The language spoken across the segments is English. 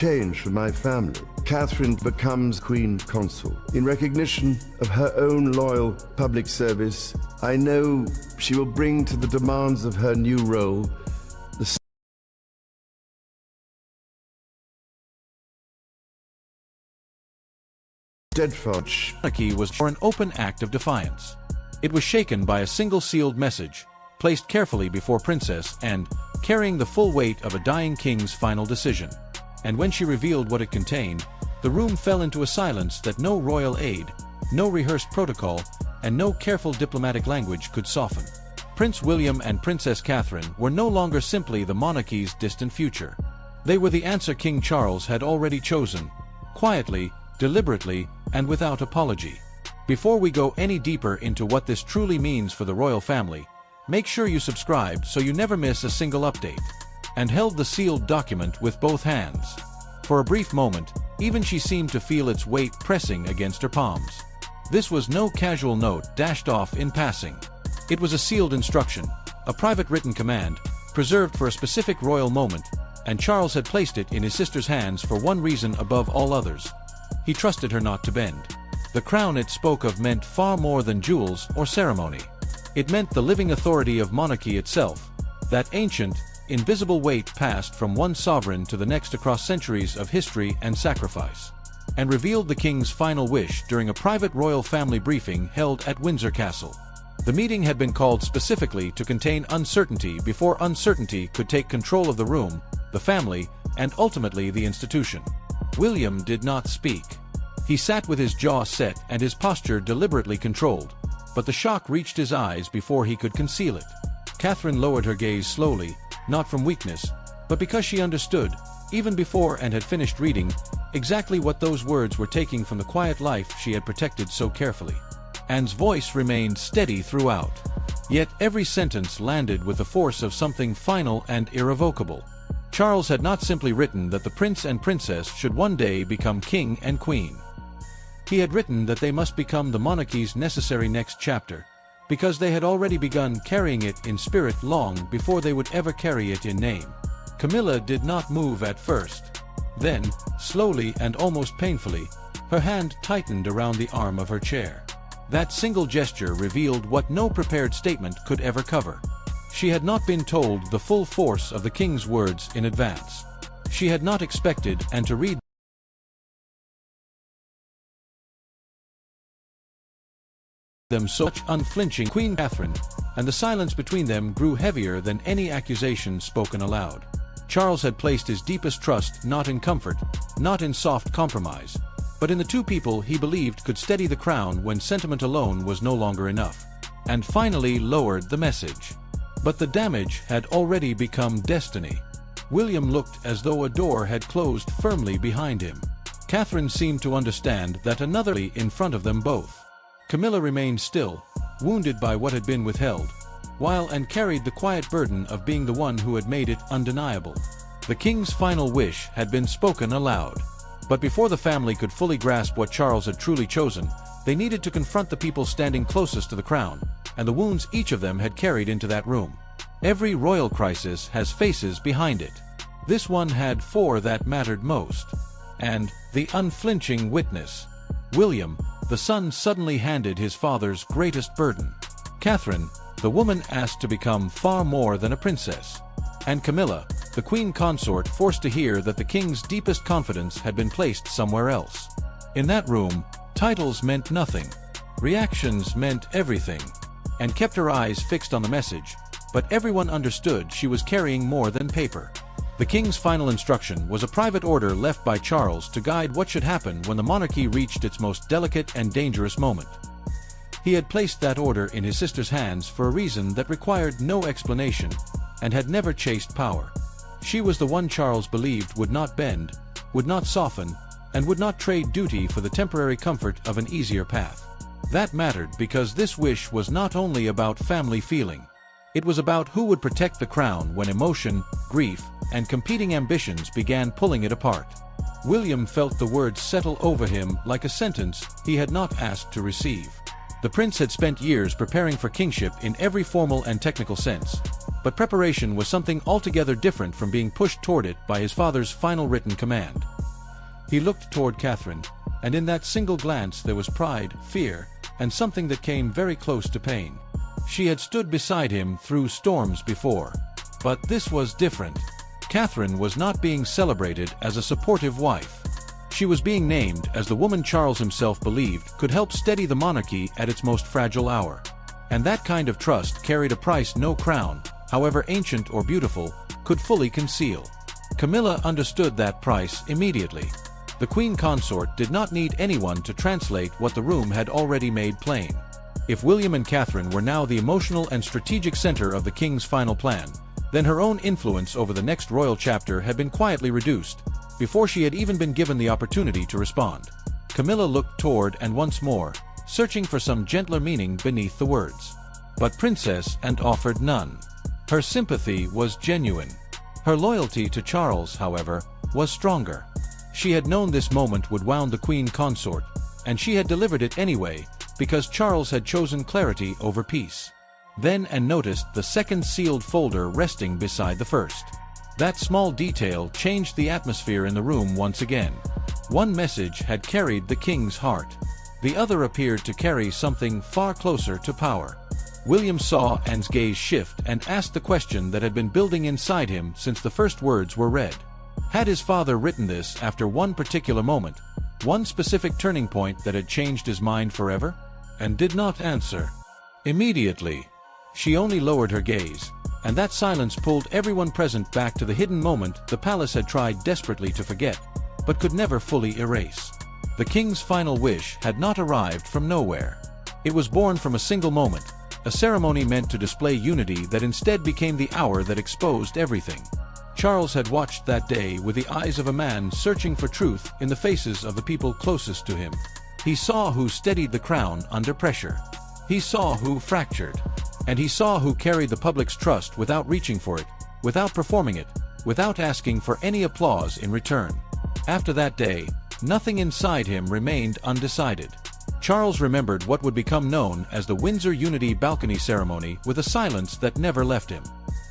change for my family. Catherine becomes Queen Consort. In recognition of her own loyal public service, I know she will bring to the demands of her new role the steadfast. Monarchy was for an open act of defiance. It was shaken by a single sealed message, placed carefully before Princess and carrying the full weight of a dying king's final decision. And when she revealed what it contained, the room fell into a silence that no royal aid, no rehearsed protocol, and no careful diplomatic language could soften. Prince William and Princess Catherine were no longer simply the monarchy's distant future. They were the answer King Charles had already chosen, quietly, deliberately, and without apology. Before we go any deeper into what this truly means for the royal family, make sure you subscribe so you never miss a single update. And held the sealed document with both hands. For a brief moment, even she seemed to feel its weight pressing against her palms. This was no casual note dashed off in passing. It was a sealed instruction, a private written command, preserved for a specific royal moment, and Charles had placed it in his sister's hands for one reason above all others. He trusted her not to bend. The crown it spoke of meant far more than jewels or ceremony. It meant the living authority of monarchy itself, that ancient, invisible weight passed from one sovereign to the next across centuries of history and sacrifice, and revealed the king's final wish during a private royal family briefing held at Windsor Castle. The meeting had been called specifically to contain uncertainty before uncertainty could take control of the room, the family, and ultimately the institution. William did not speak. He sat with his jaw set and his posture deliberately controlled, but the shock reached his eyes before he could conceal it. Catherine lowered her gaze slowly, not from weakness, but because she understood, even before and had finished reading, exactly what those words were taking from the quiet life she had protected so carefully. Anne's voice remained steady throughout. Yet every sentence landed with the force of something final and irrevocable. Charles had not simply written that the prince and princess should one day become king and queen. He had written that they must become the monarchy's necessary next chapter, because they had already begun carrying it in spirit long before they would ever carry it in name. Camilla did not move at first. Then, slowly and almost painfully, her hand tightened around the arm of her chair. That single gesture revealed what no prepared statement could ever cover. She had not been told the full force of the king's words in advance. She had not expected and to read them such unflinching. Queen Catherine, and the silence between them grew heavier than any accusation spoken aloud. Charles had placed his deepest trust not in comfort, not in soft compromise, but in the two people he believed could steady the crown when sentiment alone was no longer enough, and finally lowered the message. But the damage had already become destiny. William looked as though a door had closed firmly behind him. Catherine seemed to understand that another lay in front of them both. Camilla remained still, wounded by what had been withheld, while Anne carried the quiet burden of being the one who had made it undeniable. The king's final wish had been spoken aloud. But before the family could fully grasp what Charles had truly chosen, they needed to confront the people standing closest to the crown, and the wounds each of them had carried into that room. Every royal crisis has faces behind it. This one had four that mattered most. And the unflinching witness. William, the son, suddenly handed his father's greatest burden. Catherine, the woman asked to become far more than a princess. And Camilla, the queen consort, forced to hear that the king's deepest confidence had been placed somewhere else. In that room, titles meant nothing. Reactions meant everything. Anne kept her eyes fixed on the message, but everyone understood she was carrying more than paper. The king's final instruction was a private order left by Charles to guide what should happen when the monarchy reached its most delicate and dangerous moment. He had placed that order in his sister's hands for a reason that required no explanation, and had never chased power. She was the one Charles believed would not bend, would not soften, and would not trade duty for the temporary comfort of an easier path. That mattered because this wish was not only about family feeling. It was about who would protect the crown when emotion, grief, and competing ambitions began pulling it apart. William felt the words settle over him like a sentence he had not asked to receive. The prince had spent years preparing for kingship in every formal and technical sense. but preparation was something altogether different from being pushed toward it by his father's final written command. He looked toward Catherine, and in that single glance there was pride, fear, and something that came very close to pain. She had stood beside him through storms before. But this was different. Catherine was not being celebrated as a supportive wife. She was being named as the woman Charles himself believed could help steady the monarchy at its most fragile hour. And that kind of trust carried a price no crown, however ancient or beautiful, could fully conceal. Camilla understood that price immediately. The queen consort did not need anyone to translate what the room had already made plain. If William and Catherine were now the emotional and strategic center of the king's final plan, then her own influence over the next royal chapter had been quietly reduced, before she had even been given the opportunity to respond. Camilla looked toward and once more, searching for some gentler meaning beneath the words. But Princess and offered none. Her sympathy was genuine. Her loyalty to Charles, however, was stronger. She had known this moment would wound the queen consort, and she had delivered it anyway, because Charles had chosen clarity over peace. Then and noticed the second sealed folder resting beside the first. That small detail changed the atmosphere in the room once again. One message had carried the king's heart. The other appeared to carry something far closer to power. William saw Anne's gaze shift and asked the question that had been building inside him since the first words were read. Had his father written this after one particular moment, one specific turning point that had changed his mind forever? And did not answer. Immediately, she only lowered her gaze, and that silence pulled everyone present back to the hidden moment the palace had tried desperately to forget, but could never fully erase. The king's final wish had not arrived from nowhere. It was born from a single moment, a ceremony meant to display unity that instead became the hour that exposed everything. Charles had watched that day with the eyes of a man searching for truth in the faces of the people closest to him. He saw who steadied the crown under pressure. He saw who fractured. And he saw who carried the public's trust without reaching for it, without performing it, without asking for any applause in return. After that day, nothing inside him remained undecided. Charles remembered what would become known as the Windsor Unity Balcony Ceremony with a silence that never left him.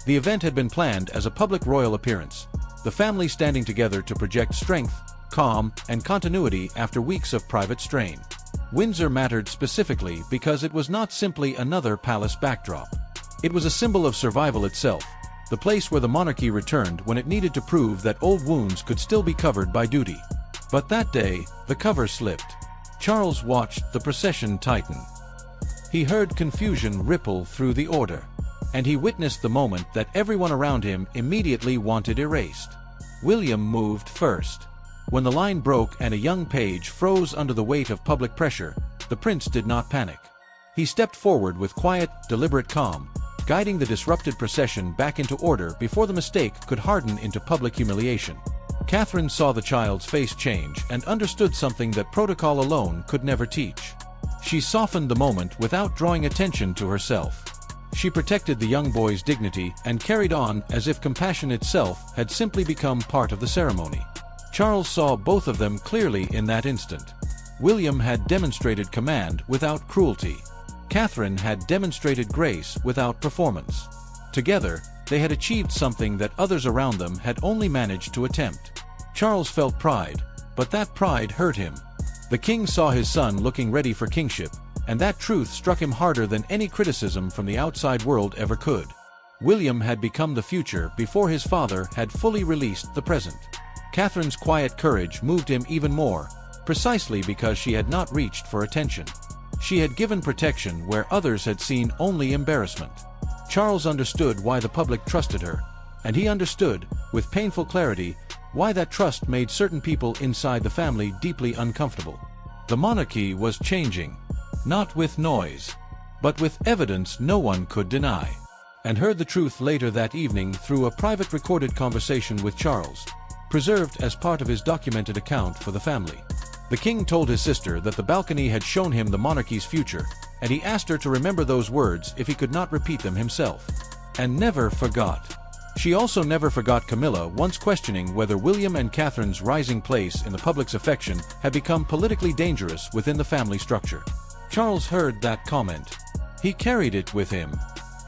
The event had been planned as a public royal appearance, the family standing together to project strength, calm, and continuity after weeks of private strain. Windsor mattered specifically because it was not simply another palace backdrop. It was a symbol of survival itself, the place where the monarchy returned when it needed to prove that old wounds could still be covered by duty. But that day, the cover slipped. Charles watched the procession tighten. He heard confusion ripple through the order, and he witnessed the moment that everyone around him immediately wanted erased. William moved first. When the line broke and a young page froze under the weight of public pressure, the prince did not panic. He stepped forward with quiet, deliberate calm, guiding the disrupted procession back into order before the mistake could harden into public humiliation. Catherine saw the child's face change and understood something that protocol alone could never teach. She softened the moment without drawing attention to herself. She protected the young boy's dignity and carried on as if compassion itself had simply become part of the ceremony. Charles saw both of them clearly in that instant. William had demonstrated command without cruelty. Catherine had demonstrated grace without performance. Together, they had achieved something that others around them had only managed to attempt. Charles felt pride, but that pride hurt him. The king saw his son looking ready for kingship, and that truth struck him harder than any criticism from the outside world ever could. William had become the future before his father had fully released the present. Catherine's quiet courage moved him even more, precisely because she had not reached for attention. She had given protection where others had seen only embarrassment. Charles understood why the public trusted her, and he understood, with painful clarity, why that trust made certain people inside the family deeply uncomfortable. The monarchy was changing, not with noise, but with evidence no one could deny. And heard the truth later that evening through a private recorded conversation with Charles, preserved as part of his documented account for the family. The king told his sister that the balcony had shown him the monarchy's future, and he asked her to remember those words if he could not repeat them himself. And never forgot. She also never forgot Camilla once questioning whether William and Catherine's rising place in the public's affection had become politically dangerous within the family structure. Charles heard that comment. He carried it with him.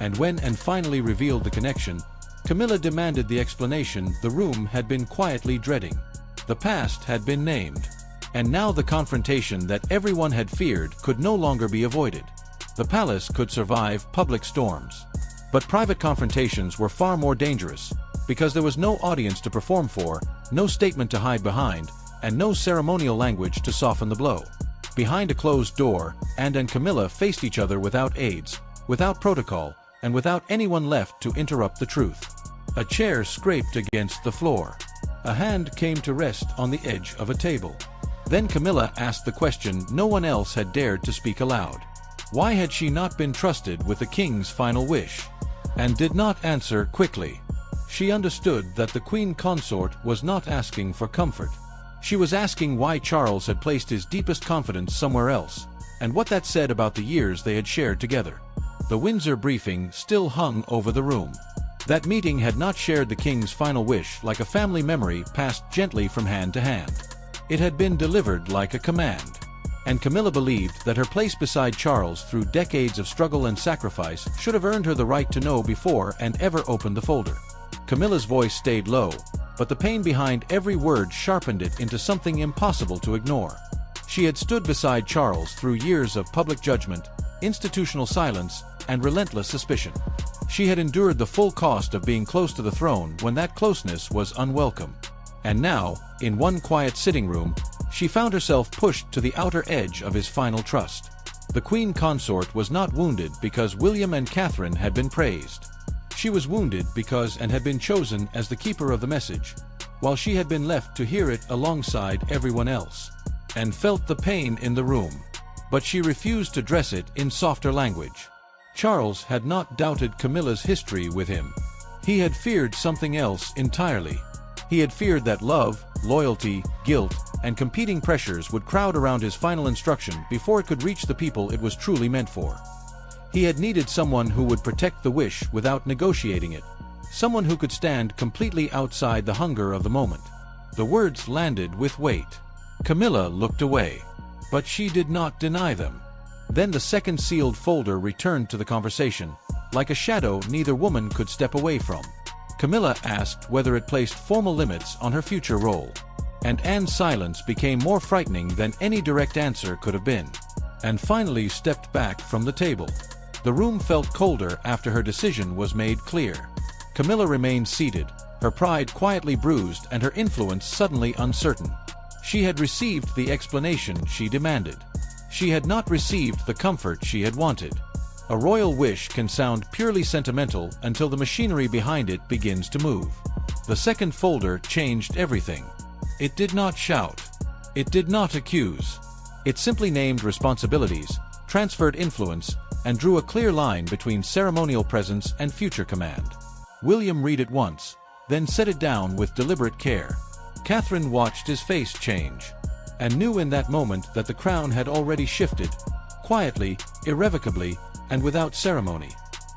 And when Anne finally revealed the connection, Camilla demanded the explanation the room had been quietly dreading. The past had been named. And now the confrontation that everyone had feared could no longer be avoided. The palace could survive public storms. But private confrontations were far more dangerous, because there was no audience to perform for, no statement to hide behind, and no ceremonial language to soften the blow. Behind a closed door, Anne and Camilla faced each other without aids, without protocol, and without anyone left to interrupt the truth. A chair scraped against the floor. A hand came to rest on the edge of a table. Then Camilla asked the question no one else had dared to speak aloud. Why had she not been trusted with the king's final wish? And did not answer quickly. She understood that the queen consort was not asking for comfort. She was asking why Charles had placed his deepest confidence somewhere else, and what that said about the years they had shared together. The Windsor briefing still hung over the room. That meeting had not shared the king's final wish like a family memory passed gently from hand to hand. It had been delivered like a command. And Camilla believed that her place beside Charles through decades of struggle and sacrifice should have earned her the right to know before and ever opened the folder. Camilla's voice stayed low, but the pain behind every word sharpened it into something impossible to ignore. She had stood beside Charles through years of public judgment, institutional silence, and relentless suspicion. She had endured the full cost of being close to the throne when that closeness was unwelcome. And now, in one quiet sitting room, she found herself pushed to the outer edge of his final trust. The queen consort was not wounded because William and Catherine had been praised. She was wounded because Anne had been chosen as the keeper of the message, while she had been left to hear it alongside everyone else. Anne felt the pain in the room, but she refused to dress it in softer language. Charles had not doubted Camilla's history with him. He had feared something else entirely. He had feared that love, loyalty, guilt, and competing pressures would crowd around his final instruction before it could reach the people it was truly meant for. He had needed someone who would protect the wish without negotiating it, someone who could stand completely outside the hunger of the moment. The words landed with weight. Camilla looked away, but she did not deny them. Then the second sealed folder returned to the conversation, like a shadow neither woman could step away from. Camilla asked whether it placed formal limits on her future role, and Anne's silence became more frightening than any direct answer could have been. Anne finally stepped back from the table. The room felt colder after her decision was made clear. Camilla remained seated, her pride quietly bruised and her influence suddenly uncertain. She had received the explanation she demanded. She had not received the comfort she had wanted. A royal wish can sound purely sentimental until the machinery behind it begins to move. The second folder changed everything. It did not shout. It did not accuse. It simply named responsibilities, transferred influence, and drew a clear line between ceremonial presence and future command. William read it once, then set it down with deliberate care. Catherine watched his face change, and knew in that moment that the crown had already shifted, quietly, irrevocably, and without ceremony.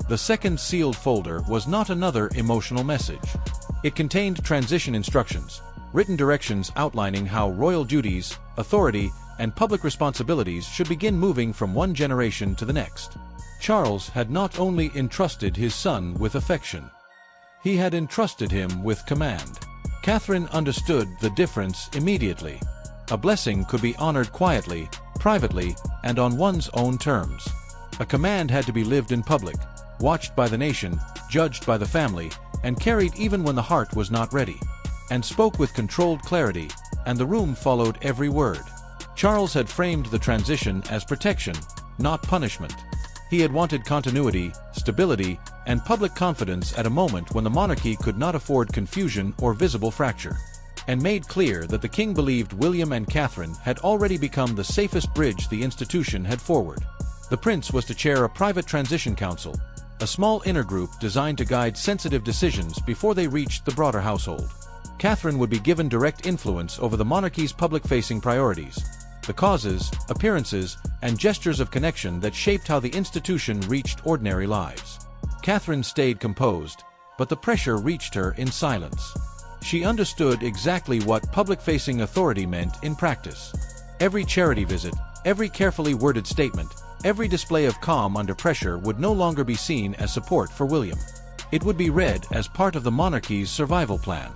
The second sealed folder was not another emotional message. It contained transition instructions, written directions outlining how royal duties, authority, and public responsibilities should begin moving from one generation to the next. Charles had not only entrusted his son with affection, he had entrusted him with command. Catherine understood the difference immediately. A blessing could be honored quietly, privately, and on one's own terms. A command had to be lived in public, watched by the nation, judged by the family, and carried even when the heart was not ready. And spoke with controlled clarity, and the room followed every word. Charles had framed the transition as protection, not punishment. He had wanted continuity, stability, and public confidence at a moment when the monarchy could not afford confusion or visible fracture, and made clear that the king believed William and Catherine had already become the safest bridge the institution had forward. The prince was to chair a private transition council, a small inner group designed to guide sensitive decisions before they reached the broader household. Catherine would be given direct influence over the monarchy's public-facing priorities, the causes, appearances, and gestures of connection that shaped how the institution reached ordinary lives. Catherine stayed composed, but the pressure reached her in silence. She understood exactly what public-facing authority meant in practice. Every charity visit, every carefully worded statement, Every display of calm under pressure would no longer be seen as support for William. It would be read as part of the monarchy's survival plan.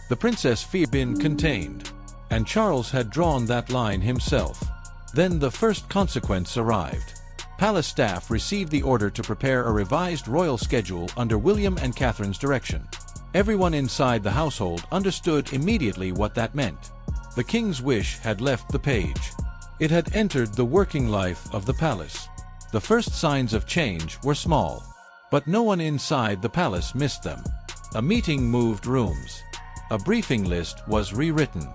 The princess feared been contained, and Charles had drawn that line himself. Then the first consequence arrived. Palace staff received the order to prepare a revised royal schedule under William and Catherine's direction. Everyone inside the household understood immediately what that meant. The king's wish had left the page. It had entered the working life of the palace. The first signs of change were small, but no one inside the palace missed them. A meeting moved rooms. A briefing list was rewritten.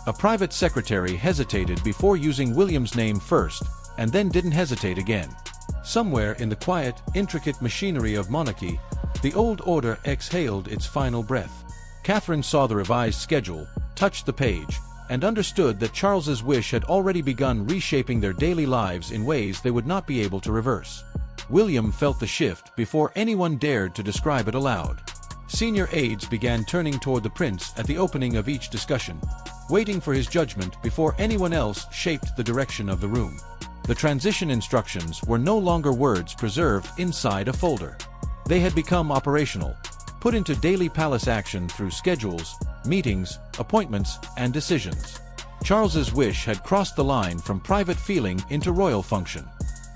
A private secretary hesitated before using William's name first, and then didn't hesitate again. Somewhere in the quiet, intricate machinery of monarchy, the old order exhaled its final breath. Catherine saw the revised schedule, touched the page, and understood that Charles's wish had already begun reshaping their daily lives in ways they would not be able to reverse. William felt the shift before anyone dared to describe it aloud. Senior aides began turning toward the prince at the opening of each discussion, waiting for his judgment before anyone else shaped the direction of the room. The transition instructions were no longer words preserved inside a folder. They had become operational, put into daily palace action through schedules, meetings, appointments, and decisions. Charles's wish had crossed the line from private feeling into royal function.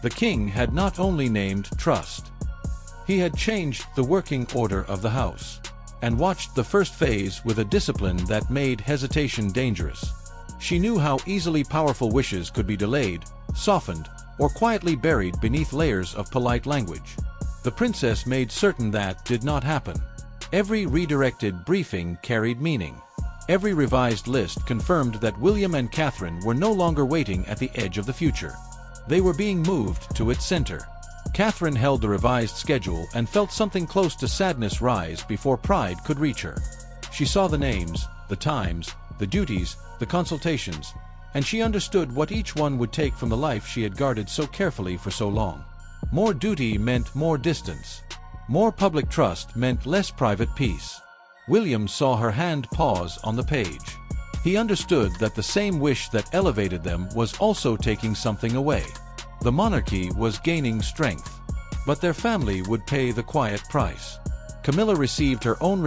The king had not only named trust. He had changed the working order of the house, and watched the first phase with a discipline that made hesitation dangerous. She knew how easily powerful wishes could be delayed, softened, or quietly buried beneath layers of polite language. The princess made certain that did not happen. Every redirected briefing carried meaning. Every revised list confirmed that William and Catherine were no longer waiting at the edge of the future. They were being moved to its center. Catherine held the revised schedule and felt something close to sadness rise before pride could reach her. She saw the names, the times, the duties, the consultations, and she understood what each one would take from the life she had guarded so carefully for so long. More duty meant more distance. More public trust meant less private peace. William saw her hand pause on the page. He understood that the same wish that elevated them was also taking something away. The monarchy was gaining strength, but their family would pay the quiet price. Camilla received her own